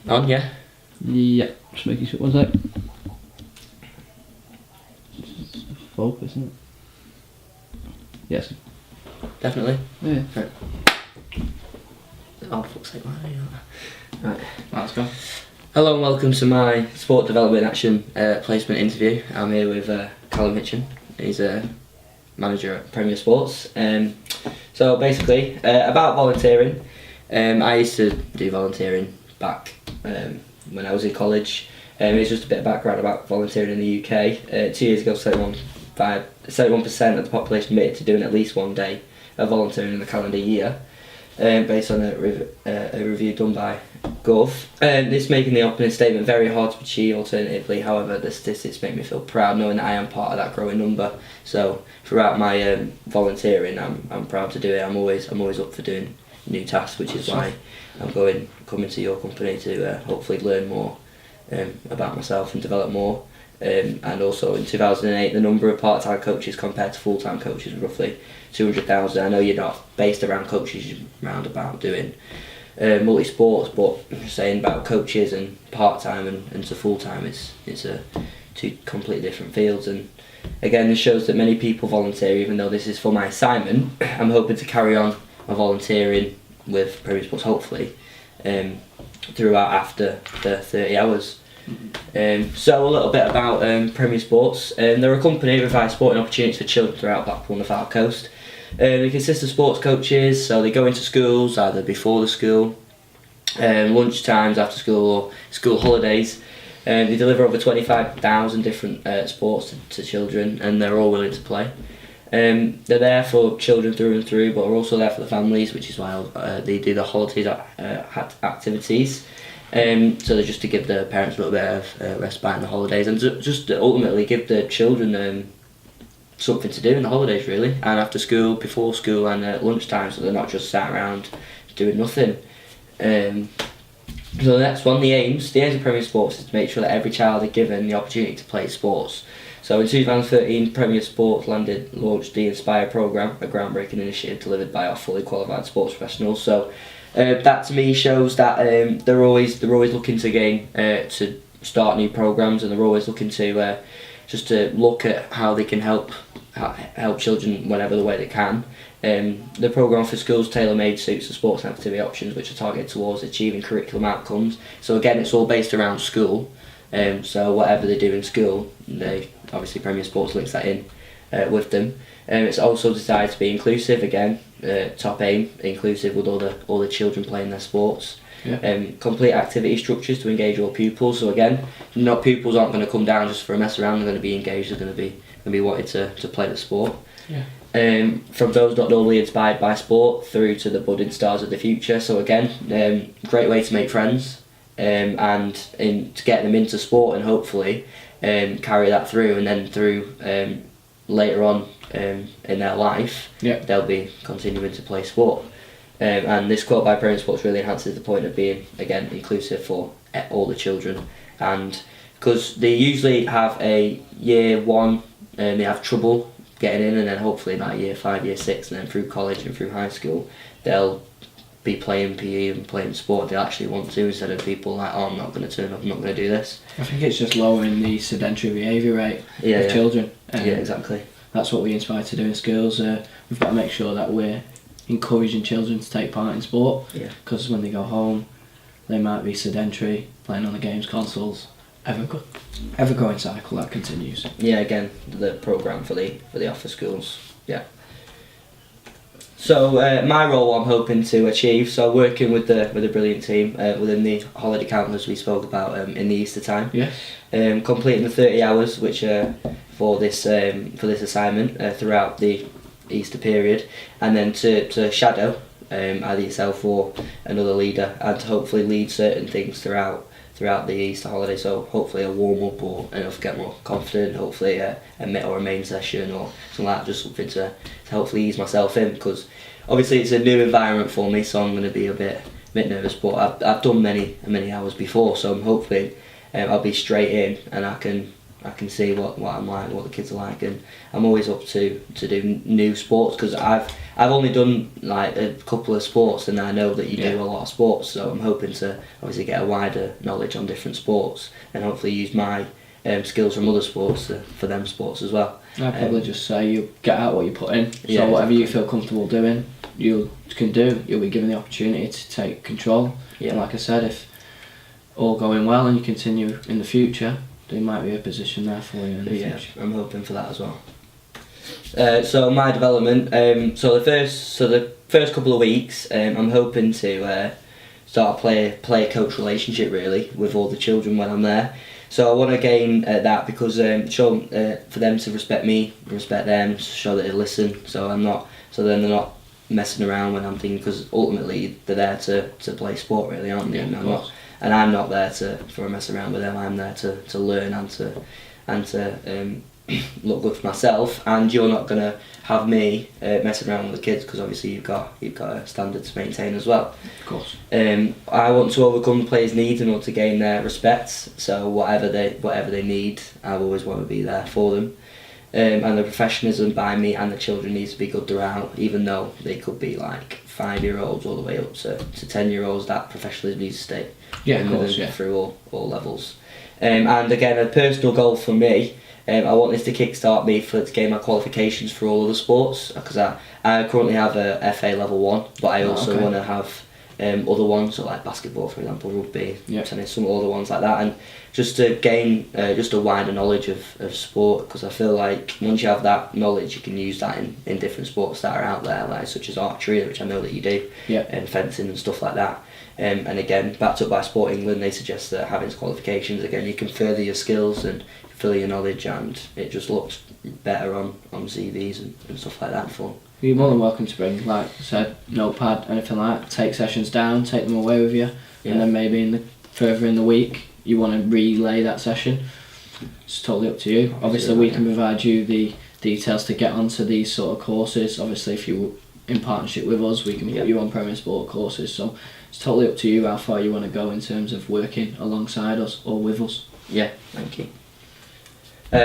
On, yeah? Yeah, just making sure. One sec. Focus, isn't it? Yes. Definitely. Yeah. Right. Oh, fuck's sake, why are you not? Right. Let's go. Hello and welcome to my Sport Development Action placement interview. I'm here with Callum Hitchin. He's a manager at Premier Sports. So basically, about volunteering, I used to do volunteering back when I was in college. It's just a bit of background about volunteering in the UK. 2 years ago, 71% of the population committed to doing at least one day of volunteering in the calendar year, based on a review done by Gov. This making the opening statement very hard to achieve. Alternatively, however, the statistics make me feel proud knowing that I am part of that growing number. So throughout my volunteering, I'm proud to do it. I'm always up for doing new tasks, which is why I'm coming to your company to hopefully learn more about myself and develop more. And also in 2008, the number of part-time coaches compared to full-time coaches was roughly 200,000. I know you're not based around coaches, you're round about doing multi-sports, but I'm just saying about coaches and part-time and to full-time, it's two completely different fields. And again, this shows that many people volunteer, even though this is for my assignment. I'm hoping to carry on my volunteering with Premier Sports, hopefully, throughout after the 30 hours. So a little bit about Premier Sports. They're a company that provides sporting opportunities for children throughout Blackpool and the Fylde Coast. They consist of sports coaches, so they go into schools either before the school, lunch times, after school, or school holidays. They deliver over 25,000 different sports to children, and they're all willing to play. They're there for children through and through, but are also there for the families, which is why they do the holidays activities. So they're just to give the parents a little bit of respite in the holidays, and just to ultimately give the children something to do in the holidays, really, and after school, before school, and at lunchtime, so they're not just sat around doing nothing. So the next one, the aims of Premier Sports is to make sure that every child is given the opportunity to play sports. So in 2013, Premier Sports launched the Inspire programme, a groundbreaking initiative delivered by our fully qualified sports professionals. So that to me shows that they're always looking to start new programmes, and they're always looking to just to look at how they can help children whenever the way they can. The programme for schools tailor-made suits the sports and activity options which are targeted towards achieving curriculum outcomes. So again, it's all based around school. So whatever they do in school, they obviously Premier Sports links that in with them. It's also designed to be inclusive. Again, top aim, inclusive with all the children playing their sports. Yeah. Complete activity structures to engage all pupils. So again, pupils aren't going to come down just for a mess around. They're going to be engaged. They're going to be wanting to play the sport. Yeah. From those not normally inspired by sport through to the budding stars of the future. So again, great way to make friends, and to get them into sport, and hopefully carry that through, and then through later on in their life, they'll be continuing to play sport. And this quote by Premier Sports really enhances the point of being, again, inclusive for all the children. And because they usually have a year one, and they have trouble getting in, and then hopefully by year 5, year 6, and then through college and through high school, they'll be playing PE and playing sport they actually want to, instead of people like, oh, I'm not going to turn up, I'm not going to do this. I think it's just lowering the sedentary behaviour rate of children. Yeah, exactly. That's what we inspire to do in schools. We've got to make sure that we're encouraging children to take part in sport, because when they go home, they might be sedentary, playing on the games consoles. Ever growing cycle that continues. Yeah, again, the programme for the offer schools. Yeah. So my role, I'm hoping to achieve. So working with a brilliant team within the holiday camp, as we spoke about in the Easter time. Yes. Completing the 30 hours, which for this assignment throughout the Easter period, and then to shadow either yourself or another leader, and to hopefully lead certain things throughout the Easter holiday. So hopefully a warm up, or enough to get more confident, hopefully a main session or something like that, just something to hopefully ease myself in, because obviously it's a new environment for me, so I'm going to be a bit nervous, but I've done many hours before, so I'm hoping I'll be straight in, and I can I can see what I'm like, what the kids are like, and I'm always up to do new sports, because I've only done like a couple of sports, and I know that you do a lot of sports, so I'm hoping to obviously get a wider knowledge on different sports and hopefully use my skills from other sports for them sports as well. I'd probably just say you get out what you put in, so Yeah, whatever you exactly. feel comfortable doing, you can do. You'll be given the opportunity to take control. Yeah. And like I said, if all going well and you continue in the future, there might be a position there for you in the future. I'm hoping for that as well. So my development, so the first couple of weeks, I'm hoping to start a player coach relationship really with all the children when I'm there. So I want to gain that, because show for them to respect me, respect them, show that they listen. So then they're not messing around when I'm thinking, because ultimately they're there to play sport really, aren't they? Yeah, And I'm not there for a mess around with them. I'm there to learn and to look good for myself. And you're not gonna have me messing around with the kids, because obviously you've got a standard to maintain as well. Of course. I want to overcome the players' needs in order to gain their respect. So whatever they need, I always want to be there for them. And the professionalism by me and the children needs to be good throughout, even though they could be like 5-year-olds all the way up to 10-year-olds. That professionalism needs to stay through all levels. And again, a personal goal for me, I want this to kickstart me to gain my qualifications for all other sports, because I currently have a FA level 1, but I also want to have other ones, so like basketball, for example, rugby, tennis, some other ones like that, and just to gain just a wider knowledge of sport, because I feel like once you have that knowledge, you can use that in different sports that are out there, like such as archery, which I know that you do, and fencing and stuff like that. And again, backed up by Sport England, they suggest that having qualifications, again, you can further your skills and further your knowledge, and it just looks better on CVs and stuff like that. Fun. You're more than welcome to bring, like I said, notepad, anything like that. Take sessions down, take them away with you, and then maybe further in the week you want to relay that session. It's totally up to you. Obviously, we can provide you the details to get onto these sort of courses. Obviously, if you're in partnership with us, we can put you on Premier Sport courses. So it's totally up to you how far you want to go in terms of working alongside us or with us. Yeah, thank you.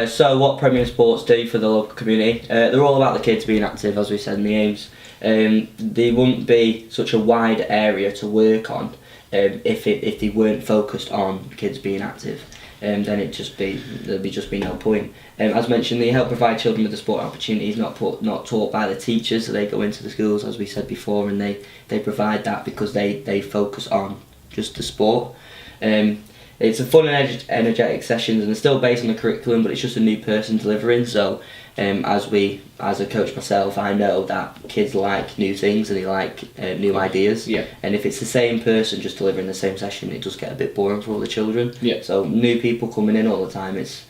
So what Premier Sports do for the local community, they're all about the kids being active, as we said in the aims. There wouldn't be such a wide area to work on if they weren't focused on kids being active. Then there'd just be no point. As mentioned, they help provide children with the sport opportunities not taught by the teachers, so they go into the schools, as we said before, and they provide that because they focus on just the sport. It's a fun and energetic sessions, and it's still based on the curriculum, but it's just a new person delivering. So as a coach myself, I know that kids like new things and they like new ideas. Yeah. And if it's the same person just delivering the same session, it does get a bit boring for all the children. Yeah. So new people coming in all the time, it's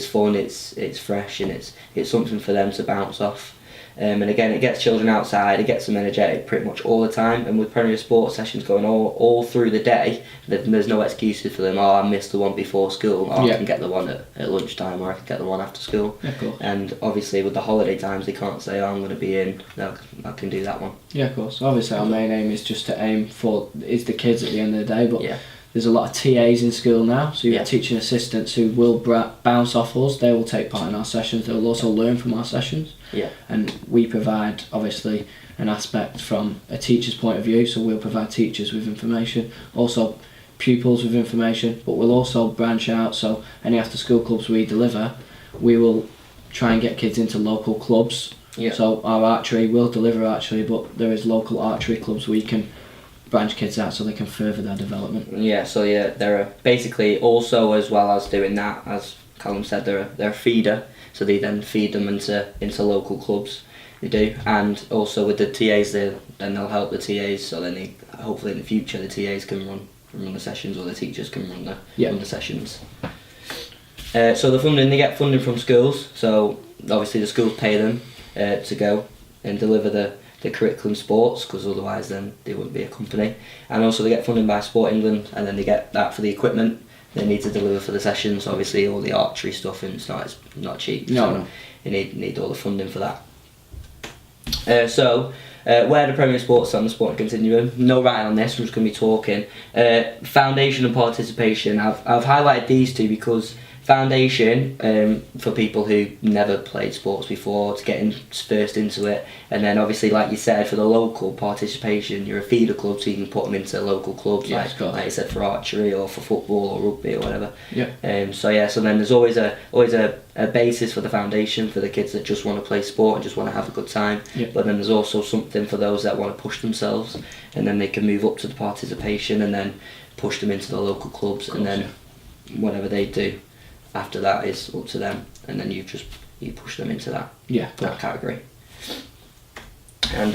fun, it's fresh, and it's something for them to bounce off. And again, it gets children outside, it gets them energetic pretty much all the time. And with Premier Sports sessions going all through the day, there's no excuses for them. Oh, I missed the one before school, or I can get the one at lunchtime, or I can get the one after school. Yeah, cool. And obviously with the holiday times, they can't say, oh, I'm going to be in, no, I can do that one. Yeah, of course. Obviously our main aim is just to aim for is the kids at the end of the day, but there's a lot of TAs in school now, so you've got teaching assistants who will bounce off us. They will take part in our sessions. They will also learn from our sessions. Yeah. And we provide, obviously, an aspect from a teacher's point of view, so we'll provide teachers with information, also pupils with information, but we'll also branch out, so any after school clubs we deliver, we will try and get kids into local clubs. Yeah. So our archery, we'll deliver archery, but there is local archery clubs we can branch kids out so they can further their development. Yeah, so there are basically also, as well as doing that, as Callum said, they're a feeder, so they then feed them into local clubs. They do, and also with the TAs, they'll help the TAs, so then hopefully in the future the TAs can run the sessions, or the teachers can run the sessions. So the funding, they get funding from schools, so obviously the schools pay them to go and deliver the curriculum sports, because otherwise then they wouldn't be a company. And also they get funding by Sport England, and then they get that for the equipment they need to deliver for the sessions. Obviously all the archery stuff, and it's not cheap. No. You need all the funding for that. Where do Premier Sports on the sport continuum? No right on this, I'm just going to be talking. Foundation and participation, I've highlighted these two because foundation for people who never played sports before to get first into it, and then obviously, like you said, for the local participation, you're a feeder club, so you can put them into local clubs, like you said, for archery or for football or rugby or whatever. So then there's always a basis for the foundation for the kids that just want to play sport and just want to have a good time. But then there's also something for those that want to push themselves, and then they can move up to the participation and then push them into the local clubs, and then whatever they do after that is up to them, and then you push them into that category. And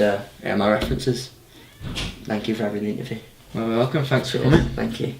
my references. Thank you for having the interview. Well, welcome. Thanks for coming. Thank you.